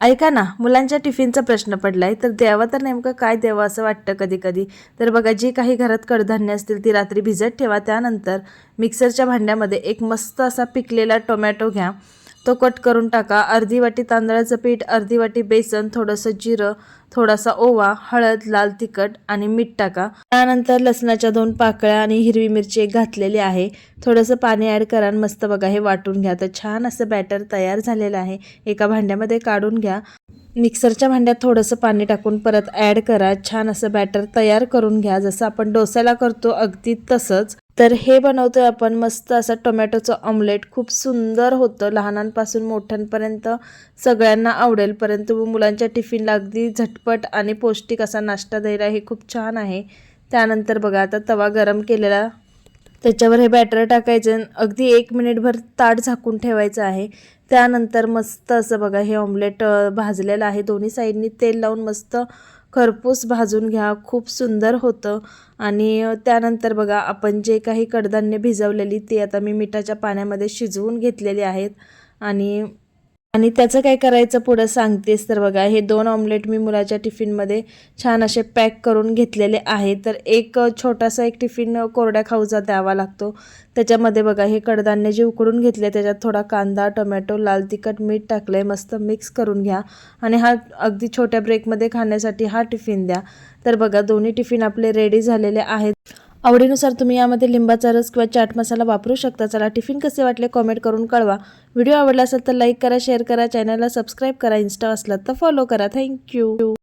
ऐका ना, मुलांच्या टिफिनचा प्रश्न पडलाय, तर द्यावं तर नेमकं काय द्यावं असं वाटतं कधी-कधी. तर बघा, जी काही घरात कडधान्य असतील ती रात्री भिजत ठेवा. त्यानंतर मिक्सरच्या भांड्यामध्ये एक मस्त असा पिकलेला टोमॅटो घ्या. तो कट करून टाका. अर्धी वाटी तांदळाचं पीठ, अर्धी वाटी बेसन, थोडंसं जिरं, थोडासा ओवा, हळद, लाल तिखट आणि मीठ टाका. त्यानंतर लसणाच्या 2 पाकळ्या आणि हिरवी मिरची एक घातलेली आहे. थोडंसं पाणी ॲड करा आणि मस्त बघा हे वाटून घ्या. तर छान असं बॅटर तयार झालेलं आहे. एका भांड्यामध्ये काढून घ्या. मिक्सरच्या भांड्यात थोडंसं पाणी टाकून परत ॲड करा. छान असं बॅटर तयार करून घ्या. जसं आपण डोस्याला करतो अगदी तसंच. तर हे बनवतोय आपण मस्त असं टोमॅटोचं ऑमलेट. खूप सुंदर होतं. लहानांपासून मोठ्यांपर्यंत सगळ्यांना आवडेल. परंतु मुलांच्या टिफिनला अगदी झटपट आणि पौष्टिक असा नाश्ता द्यायला हे खूप छान आहे. त्यानंतर बघा, आता तवा गरम केलेला, त्याच्यावर हे बॅटर टाकायचं. अगदी 1 मिनिटभर ताट झाकून ठेवायचं आहे. त्यानंतर मस्त असं बघा हे ऑमलेट भाजलेलं आहे. दोन्ही साईडनी तेल लावून मस्त खरपूस भाजून घ्या. खूप सुंदर होतं. आणि त्यानंतर बघा, आपण जे काही कडधान्य भिजवलेली ते आता मी मिठाच्या पाण्यामध्ये शिजवून घेतलेले आहेत. आणि आणि त्याचं काय करायचं पुढं सांगतेस. तर बघा, हे 2 ऑमलेट मी मुलाच्या टिफिनमध्ये छान असे पॅक करून घेतलेले आहे. तर एक छोटासा एक टिफिन कोरड्या खाऊचा द्यावा लागतो. त्याच्यामध्ये बघा हे कडधान्य जे उकडून घेतले त्याच्यात थोडा कांदा, टोमॅटो, लाल तिखट, मीठ टाकलंय. मस्त मिक्स करून घ्या आणि हा अगदी छोट्या ब्रेकमध्ये खाण्यासाठी हा टिफिन द्या. तर बघा, दोन्ही टिफिन आपले रेडी झालेले आहेत. आवडीनुसार तुम्ही यामध्ये लिंबाचा रस किंवा चाट मसाला वापरू शकता. चला, टिफिन कसे वाटले कॉमेंट करून कळवा. व्हिडिओ आवडला असेल तर लाईक करा, शेअर करा, चॅनलला सबस्क्राईब करा, इन्स्टा असला तर फॉलो करा. थँक्यू.